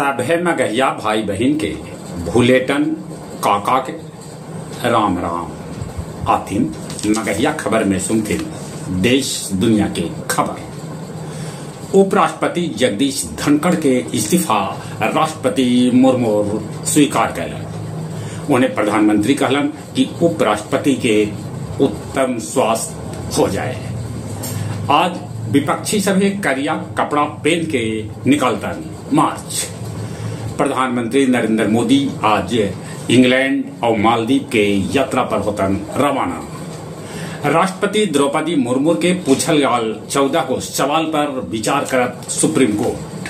सभे मगहिया भाई बहन के भूलेटन काका के राम राम आथिन मगहिया खबर में सुनथिन देश दुनिया के खबर। उपराष्ट्रपति जगदीश धनखड़ के इस्तीफा राष्ट्रपति मुर्मू स्वीकार कैलन। उन्हें प्रधानमंत्री कहलन कि उपराष्ट्रपति के उत्तम स्वास्थ्य हो जाए। आज विपक्षी सभी करिया कपड़ा पहन के निकलतन मार्च। प्रधानमंत्री नरेंद्र मोदी आज इंग्लैंड और मालदीव के यात्रा पर होतन रवाना। राष्ट्रपति द्रौपदी मुर्मू के पूछल गल 14 को सवाल पर विचार करत सुप्रीम कोर्ट।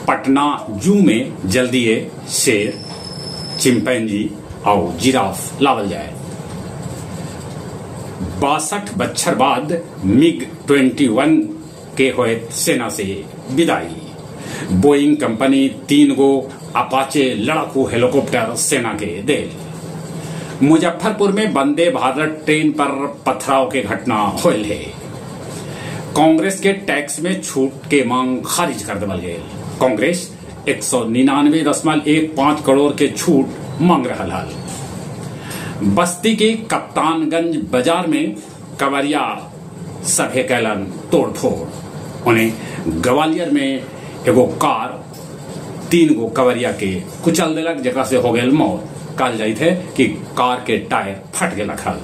पटना जू में जल्दी शेर, चिंपैंजी और जिराफ लावल जाए। 62 बच्छर बाद मिग 21 के होए सेना से विदाई। बोइंग कंपनी 3 गो अपाचे लड़ाकू हेलीकॉप्टर सेना के दे। मुजफ्फरपुर में वंदे भारत ट्रेन पर पथराव के घटना होल है। कांग्रेस के टैक्स में छूट के मांग खारिज कर देवल गए। कांग्रेस 199.15 करोड़ के छूट मांग रहा है। बस्ती के कप्तानगंज बाजार में कवरिया सभे कैलन तोड़फोड़। उन्हें ग्वालियर में एगो कार 3 गो कवरिया के कुचल दिलक, जगह से हो गए मौत। कल जाई थे कि कार के टायर फट गए रखल।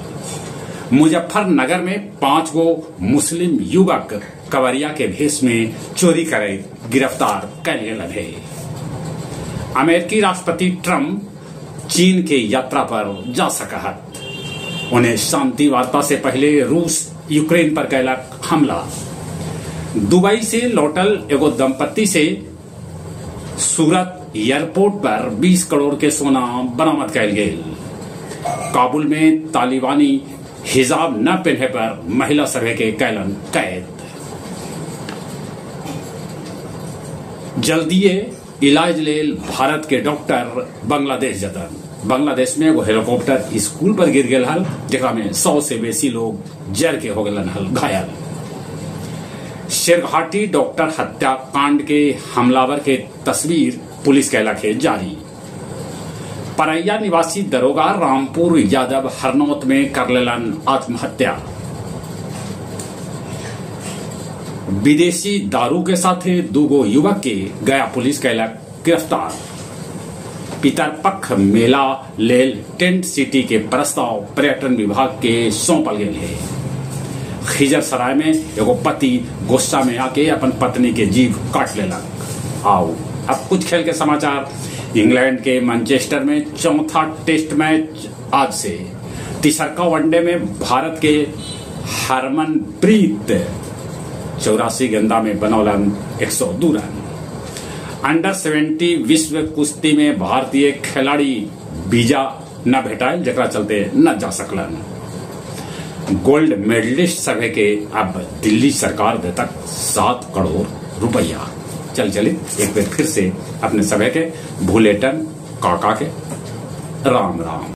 मुजफ्फरनगर में 5 गो मुस्लिम युवक कवरिया के भेष में चोरी करे गिरफ्तार कर गए। अमेरिकी राष्ट्रपति ट्रंप चीन के यात्रा पर जा सकत। उन्हें शांति वार्ता से पहले रूस यूक्रेन पर कैलक हमला। दुबई से लौटल एगो दंपत्ति से सूरत एयरपोर्ट पर 20 करोड़ के सोना बरामद कैल गए। काबुल में तालिबानी हिजाब न पहने पर महिला सभे के कैलन कैद। जल्दीए इलाज लेल भारत के डॉक्टर बांग्लादेश जतन। बांग्लादेश में वो हेलीकॉप्टर स्कूल पर गिर गया हल, जगह में 100 से बेसी लोग जर के हो गए हल घायल। शेरघाटी डॉक्टर हत्याकांड के हमलावर के तस्वीर पुलिस कैला के जारी। परैया निवासी दरोगा रामपुर यादव हरनौत में कर लेलन आत्महत्या। विदेशी दारू के साथ 2 गो युवक के गया पुलिस कैला गिरफ्तार। पितरपक्ष मेला लेल टेंट सिटी के प्रस्ताव पर्यटन विभाग के सौंपल गए है। खिजर सराय में एगो पति गुस्सा में आके अपन पत्नी के जीभ काट लेलक। आओ अब कुछ खेल के समाचार। इंग्लैंड के मैनचेस्टर में चौथा टेस्ट मैच आज से। तीसरका वनडे में भारत के हरमनप्रीत 84 गेंदा में बनौलन 102 रन। अंडर 70 विश्व कुश्ती में भारतीय खिलाड़ी वीजा न भेटाइल, जकरा चलते न जा सकलन। गोल्ड मेडलिस्ट सभे के अब दिल्ली सरकार देतक 7 करोड़ रुपया। चलिए एक बार फिर से अपने सभे के भूलेटन काका के राम राम।